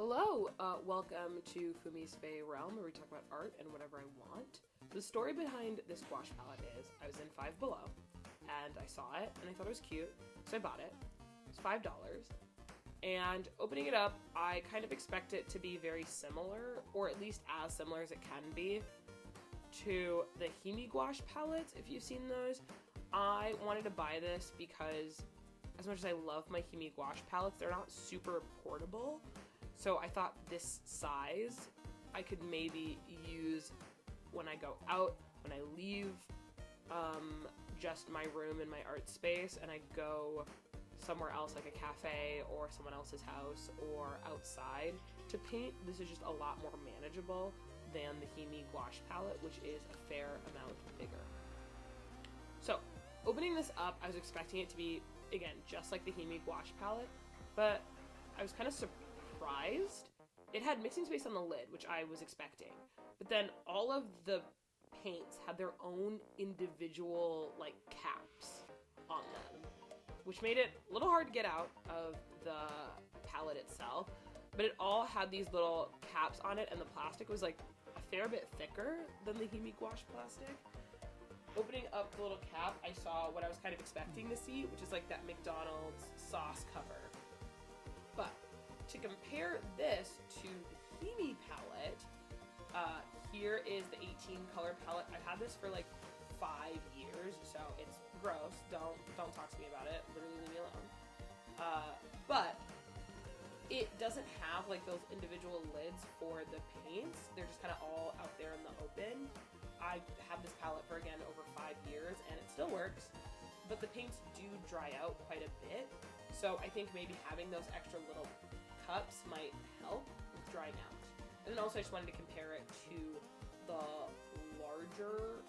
Hello, welcome to Fumi's Realm, where we talk about art and whatever I want. The story behind this gouache palette is, I was in Five Below, and I saw it, and I thought it was cute, so I bought it. It's $5, and opening it up, I kind of expect it to be very similar, or at least as similar as it can be, to the Himi gouache palettes, if you've seen those. I wanted to buy this because, as much as I love my Himi gouache palettes, they're not super portable. So I thought this size I could maybe use when I go out, when I leave just my room and my art space, and I go somewhere else like a cafe or someone else's house or outside to paint. This is just a lot more manageable than the Himi gouache palette, which is a fair amount bigger. So opening this up, I was expecting it to be, again, just like the Himi gouache palette, but I was kind of surprised. It had mixing space on the lid, which I was expecting, but then all of the paints had their own individual like caps on them, which made it a little hard to get out of the palette itself, but it all had these little caps on it, and the plastic was like a fair bit thicker than the Himi gouache plastic. Opening up the little cap, I saw what I was kind of expecting to see, which is like that McDonald's sauce cover. But to compare this to the Himi palette, here is the 18 color palette. I've had this for like 5 years, so it's gross. Don't talk to me about it. Literally leave me alone. But it doesn't have like those individual lids for the paints. They're just kind of all out there in the open. I had this palette for, again, over 5 years, and it still works, but the paints do dry out quite a bit. So I think maybe having those extra little cups might help with drying out. And then also I just wanted to compare it to the larger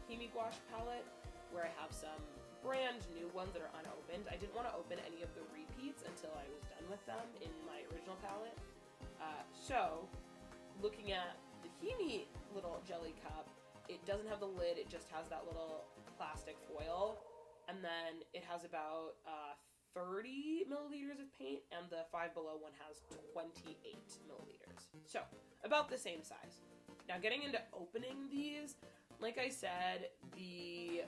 Himi gouache palette, where I have some brand new ones that are unopened. I didn't want to open any of the repeats until I was done with them in my original palette. So looking at the Himi little jelly cup, it doesn't have the lid, it just has that little plastic foil, and then it has about 30 milliliters of paint, and the Five Below one has 28 milliliters. So, about the same size. Now, getting into opening these, like I said, the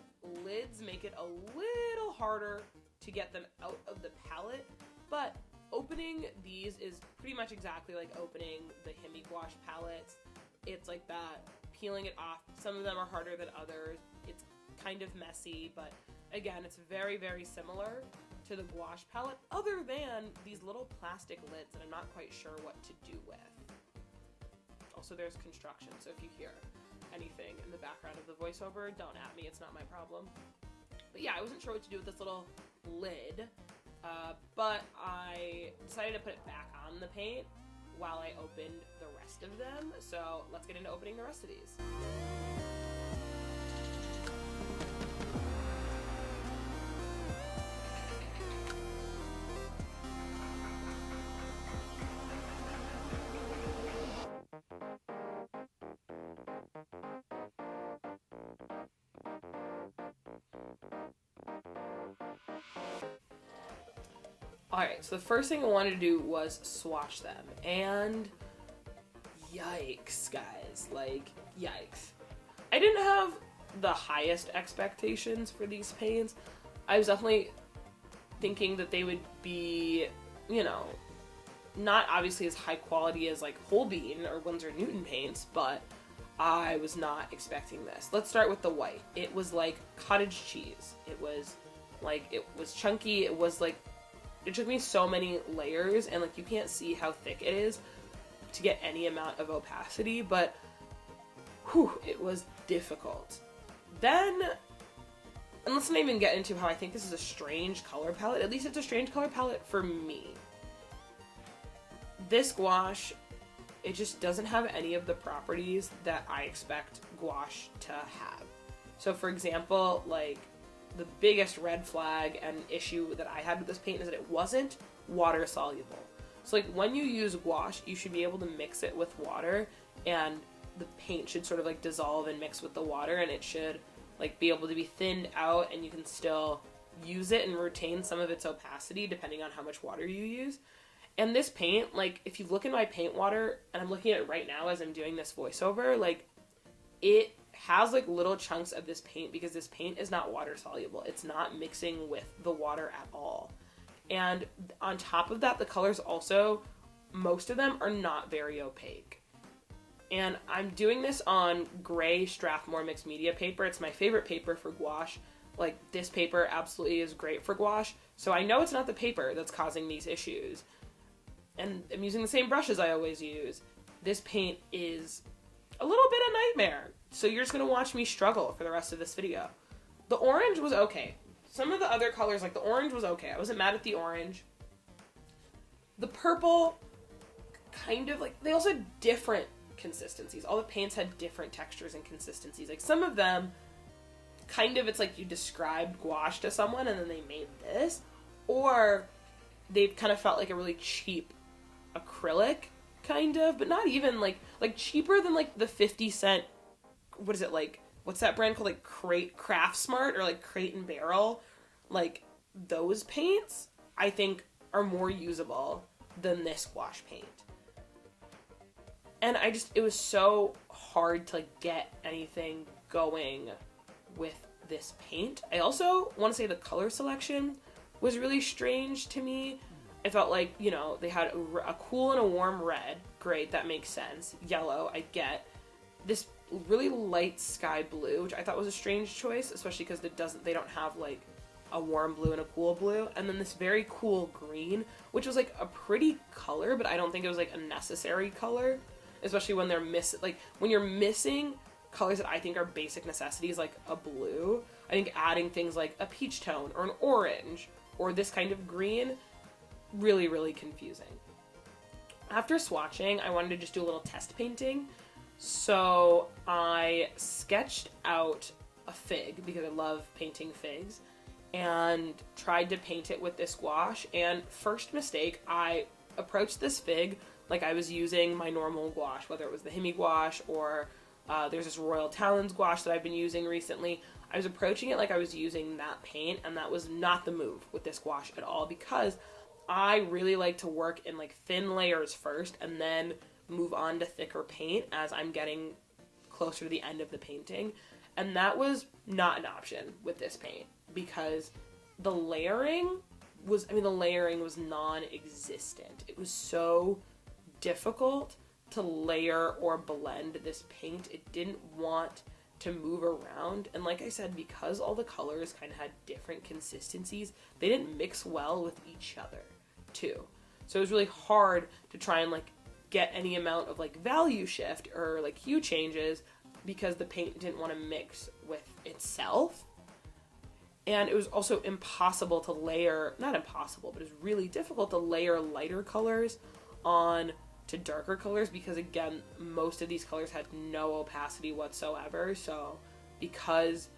lids make it a little harder to get them out of the palette, but opening these is pretty much exactly like opening the Himi gouache palettes. It's like that, peeling it off. Some of them are harder than others. It's kind of messy, but again, it's very, very similar to the gouache palette, other than these little plastic lids that I'm not quite sure what to do with. Also, there's construction, so if you hear anything in the background of the voiceover, don't at me, it's not my problem. But yeah, I wasn't sure what to do with this little lid, but I decided to put it back on the paint while I opened the rest of them. So let's get into opening the rest of these. Alright, so the first thing I wanted to do was swatch them, and yikes, guys, like, yikes. I didn't have the highest expectations for these paints. I was definitely thinking that they would be, you know, not obviously as high quality as like Holbein or Winsor Newton paints, but I was not expecting this. Let's start with the white. It was like cottage cheese. It was chunky. It was like, it took me so many layers, and like you can't see how thick it is to get any amount of opacity, but whew, it was difficult. Then, and let's not even get into how I think this is a strange color palette. At least it's a strange color palette for me. This gouache, it just doesn't have any of the properties that I expect gouache to have. So for example, like, the biggest red flag and issue that I had with this paint is that it wasn't water soluble. So like when you use gouache, you should be able to mix it with water, and the paint should sort of like dissolve and mix with the water, and it should like be able to be thinned out, and you can still use it and retain some of its opacity depending on how much water you use. And this paint, like, if you look in my paint water, and I'm looking at it right now as I'm doing this voiceover, like, it has, like, little chunks of this paint because this paint is not water soluble. It's not mixing with the water at all. And on top of that, the colors also, most of them are not very opaque. And I'm doing this on gray Strathmore mixed media paper. It's my favorite paper for gouache. Like, this paper absolutely is great for gouache. So I know it's not the paper that's causing these issues. And I'm using the same brushes I always use. This paint is a little bit of nightmare. So you're just going to watch me struggle for the rest of this video. The orange was okay. Some of the other colors, like the orange was okay. I wasn't mad at the orange. The purple, kind of like, they also had different consistencies. All the paints had different textures and consistencies. Like some of them, kind of, it's like you described gouache to someone and then they made this. Or they kind of felt like a really cheap acrylic, kind of, but not even like cheaper than like the 50-cent, what is it, like, what's that brand called, like Craft Smart or like Crate and Barrel, like those paints I think are more usable than this gouache paint. And it was so hard to like get anything going with this paint. I also want to say the color selection was really strange to me. I felt like, you know, they had a cool and a warm red. Great, that makes sense. Yellow, I get. This really light sky blue, which I thought was a strange choice, especially because they don't have like a warm blue and a cool blue. And then this very cool green, which was like a pretty color, but I don't think it was like a necessary color, especially when when you're missing colors that I think are basic necessities, like a blue. I think adding things like a peach tone or an orange or this kind of green, really, really confusing. After swatching, I wanted to just do a little test painting. So I sketched out a fig because I love painting figs and tried to paint it with this gouache. And first mistake, I approached this fig like I was using my normal gouache, whether it was the Himi gouache or there's this Royal Talons gouache that I've been using recently. I was approaching it like I was using that paint, and that was not the move with this gouache at all, because I really like to work in like thin layers first and then move on to thicker paint as I'm getting closer to the end of the painting. And that was not an option with this paint because the layering was non-existent. It was so difficult to layer or blend this paint. It didn't want to move around. And like I said, because all the colors kind of had different consistencies, they didn't mix well with each other too. So it was really hard to try and like get any amount of like value shift or like hue changes because the paint didn't want to mix with itself. And it was also impossible to layer, not impossible, but it was really difficult to layer lighter colors on to darker colors because, again, most of these colors had no opacity whatsoever. So because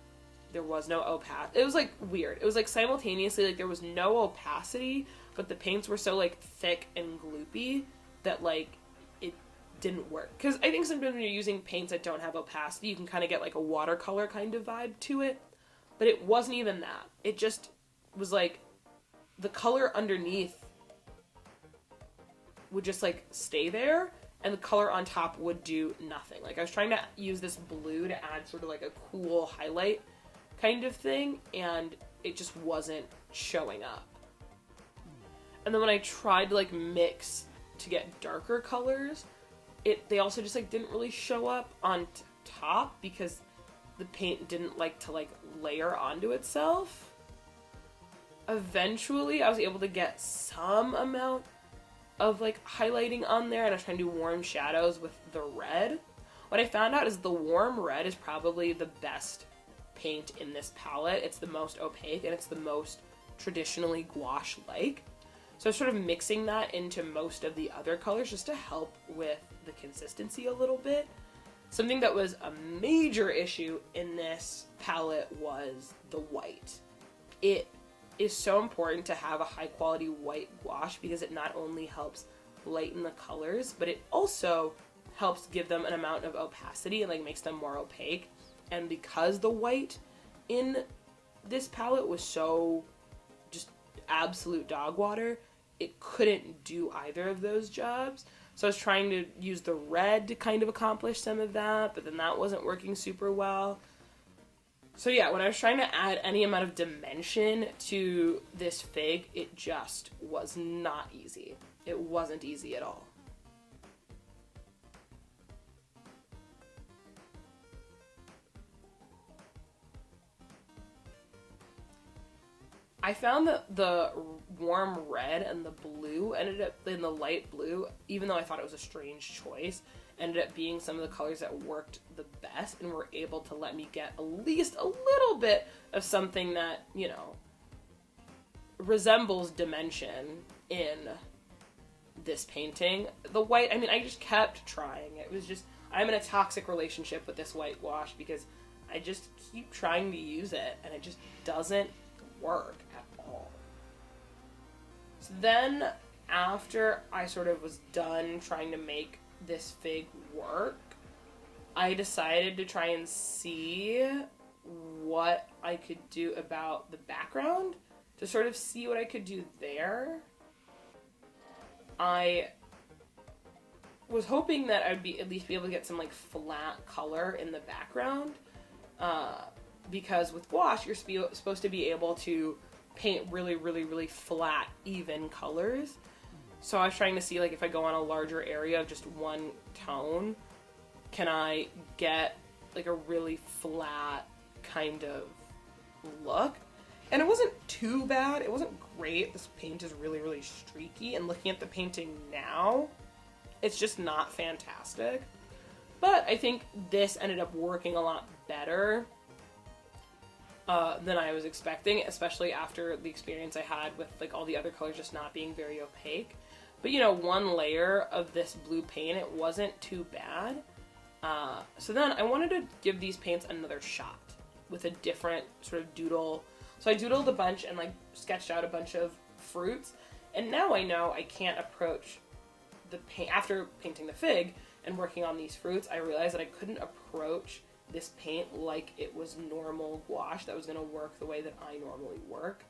there was no opacity, it was like weird. It was like simultaneously like there was no opacity, but the paints were so like thick and gloopy that like it didn't work. Because I think sometimes when you're using paints that don't have opacity, you can kind of get like a watercolor kind of vibe to it. But it wasn't even that. It just was like the color underneath would just like stay there and the color on top would do nothing. Like I was trying to use this blue to add sort of like a cool highlight kind of thing, and it just wasn't showing up. And then when I tried to like mix to get darker colors, they also just like didn't really show up on top because the paint didn't like to like layer onto itself. Eventually I was able to get some amount of like highlighting on there, and I was trying to do warm shadows with the red. What I found out is the warm red is probably the best paint in this palette. It's the most opaque and it's the most traditionally gouache-like. So I was sort of mixing that into most of the other colors just to help with the consistency a little bit. Something that was a major issue in this palette was the white. It is so important to have a high quality white gouache because it not only helps lighten the colors, but it also helps give them an amount of opacity and like makes them more opaque. And because the white in this palette was so just absolute dog water, it couldn't do either of those jobs. So I was trying to use the red to kind of accomplish some of that, but then that wasn't working super well. So yeah, when I was trying to add any amount of dimension to this fig, it just was not easy. It wasn't easy at all. I found that the warm red and the blue ended up, in the light blue, even though I thought it was a strange choice, ended up being some of the colors that worked the best and were able to let me get at least a little bit of something that, you know, resembles dimension in this painting. The white, I mean, I just kept trying. It was just, I'm in a toxic relationship with this white gouache because I just keep trying to use it and it just doesn't work at all. So then, after I sort of was done trying to make this fig work, I decided to try and see what I could do about the background, to sort of see what I could do there. I was hoping that I'd be at least be able to get some like flat color in the background, because with gouache you're supposed to be able to paint really, really, really flat, even colors. So I was trying to see, like, if I go on a larger area of just one tone, can I get like a really flat kind of look? And it wasn't too bad. It wasn't great. This paint is really, really streaky, and looking at the painting now, it's just not fantastic. But I think this ended up working a lot better than I was expecting, especially after the experience I had with like all the other colors just not being very opaque. But you know, one layer of this blue paint, it wasn't too bad. So then I wanted to give these paints another shot with a different sort of doodle. So I doodled a bunch and like sketched out a bunch of fruits, and now I know I can't approach the paint after painting the fig and working on these fruits. I realized that I couldn't approach this paint like it was normal gouache that was going to work the way that I normally work.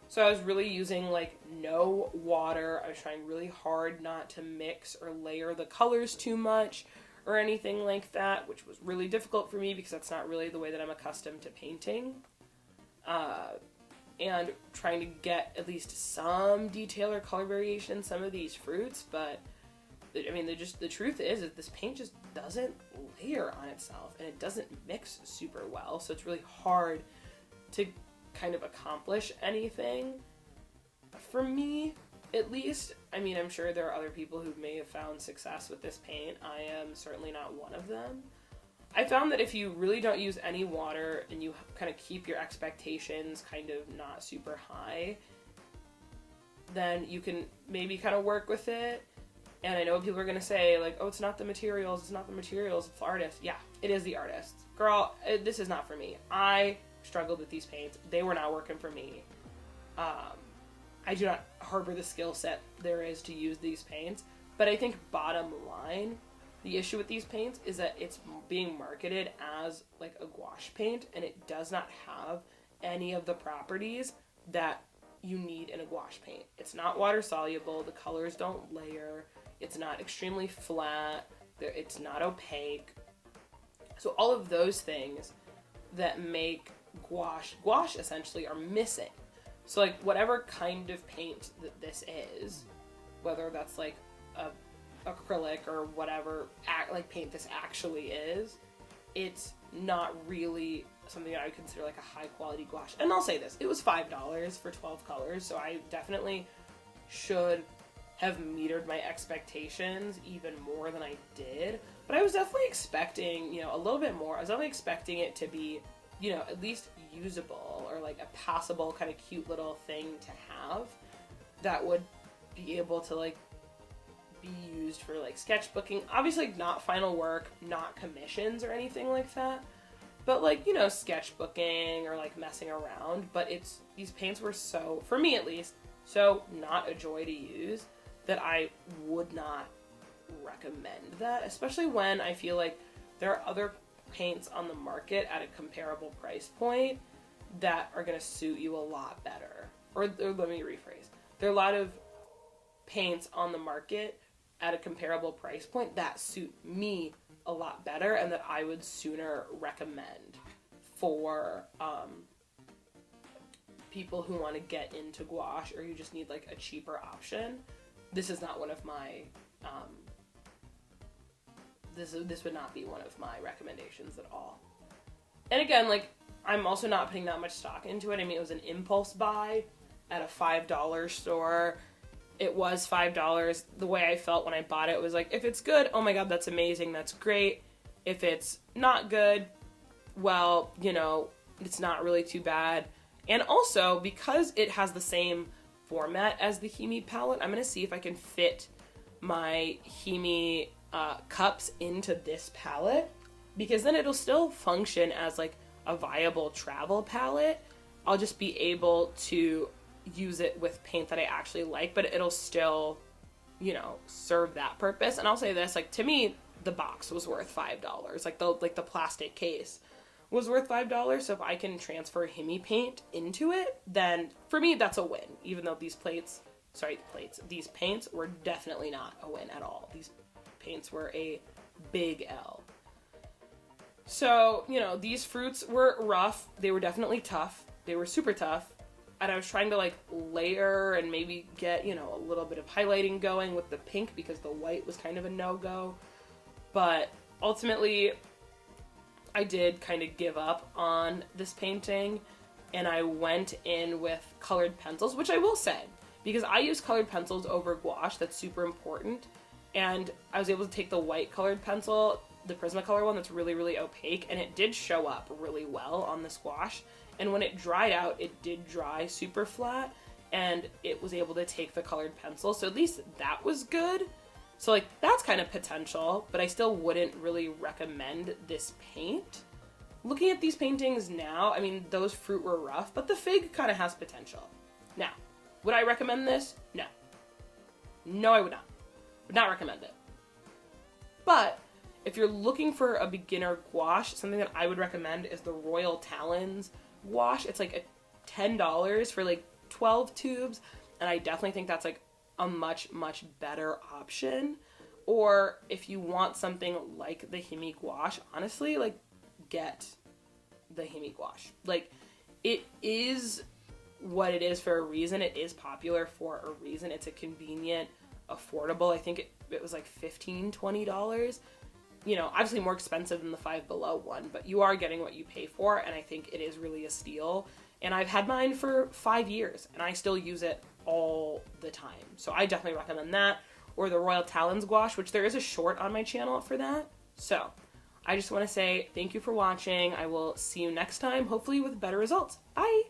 So I was really using like no water. I was trying really hard not to mix or layer the colors too much or anything like that, which was really difficult for me because that's not really the way that I'm accustomed to painting. And trying to get at least some detail or color variation in some of these fruits, but I mean, the truth is that this paint just doesn't layer on itself and it doesn't mix super well, so it's really hard to kind of accomplish anything. For me, at least. I mean, I'm sure there are other people who may have found success with this paint. I am certainly not one of them. I found that if you really don't use any water and you kind of keep your expectations kind of not super high, then you can maybe kind of work with it. And I know people are going to say, like, oh, it's not the materials, it's not the materials, it's the artist. Yeah, it is the artist. Girl, this is not for me. I struggled with these paints. They were not working for me. I do not harbor the skill set there is to use these paints. But I think bottom line, the issue with these paints is that it's being marketed as like a gouache paint, and it does not have any of the properties that you need in a gouache paint. It's not water soluble, the colors don't layer, it's not extremely flat, it's not opaque. So all of those things that make gouache essentially are missing. So like whatever kind of paint that this is, whether that's like a acrylic or whatever like paint this actually is, it's not really something that I would consider like a high quality gouache. And I'll say this, it was $5 for 12 colors, so I definitely should have metered my expectations even more than I did. But I was definitely expecting, you know, a little bit more. I was definitely expecting it to be, you know, at least usable or like a passable kind of cute little thing to have that would be able to like be used for like sketchbooking. Obviously not final work, not commissions or anything like that, but like, you know, sketchbooking or like messing around. But it's, these paints were so, for me at least, so not a joy to use that I would not recommend that, especially when I feel like there are other paints on the market at a comparable price point that are going to suit you a lot better. Or let me rephrase. There are a lot of paints on the market at a comparable price point that suit me a lot better and that I would sooner recommend for people who want to get into gouache or you just need like a cheaper option. This is not one of my this would not be one of my recommendations at all. And again, like, I'm also not putting that much stock into it. I mean, it was an impulse buy at a $5 store. It was $5. The way I felt when I bought it was like, if it's good, oh my god, that's amazing, that's great. If it's not good, well, you know, it's not really too bad. And also, because it has the same format as the Himi palette, I'm going to see if I can fit my Himi cups into this palette, because then it'll still function as like a viable travel palette. I'll just be able to use it with paint that I actually like, but it'll still, you know, serve that purpose. And I'll say this, like, to me, the box was worth $5. Like the plastic case was worth $5. So if I can transfer Himi paint into it, then for me that's a win. Even though these these paints were definitely not a win at all. These paints were a big L. So, you know, these fruits were rough. They were definitely tough. They were super tough. And I was trying to like layer and maybe get, you know, a little bit of highlighting going with the pink because the white was kind of a no-go. But ultimately, I did kind of give up on this painting and I went in with colored pencils, which I will say, because I use colored pencils over gouache, that's super important. And I was able to take the white colored pencil, the Prismacolor one that's really, really opaque, and it did show up really well on this gouache. And when it dried out, it did dry super flat, and it was able to take the colored pencil. So at least that was good. So like, that's kind of potential, but I still wouldn't really recommend this paint. Looking at these paintings now, I mean, those fruit were rough, but the fig kind of has potential. Now, would I recommend this? No. No, I would not. Would not recommend it. But if you're looking for a beginner gouache, something that I would recommend is the Royal Talons gouache. It's like $10 for like 12 tubes, and I definitely think that's like a much, much better option. Or if you want something like the Himi gouache, honestly, like, get the Himi gouache. Like, it is what it is for a reason. It is popular for a reason. It's a convenient, affordable. I think it was like $15, $20. You know, obviously more expensive than the Five Below one, but you are getting what you pay for, and I think it is really a steal. And I've had mine for 5 years, and I still use it all the time. So I definitely recommend that, or the Royal Talons gouache, which there is a short on my channel for that. So I just want to say thank you for watching. I will see you next time, hopefully with better results. Bye!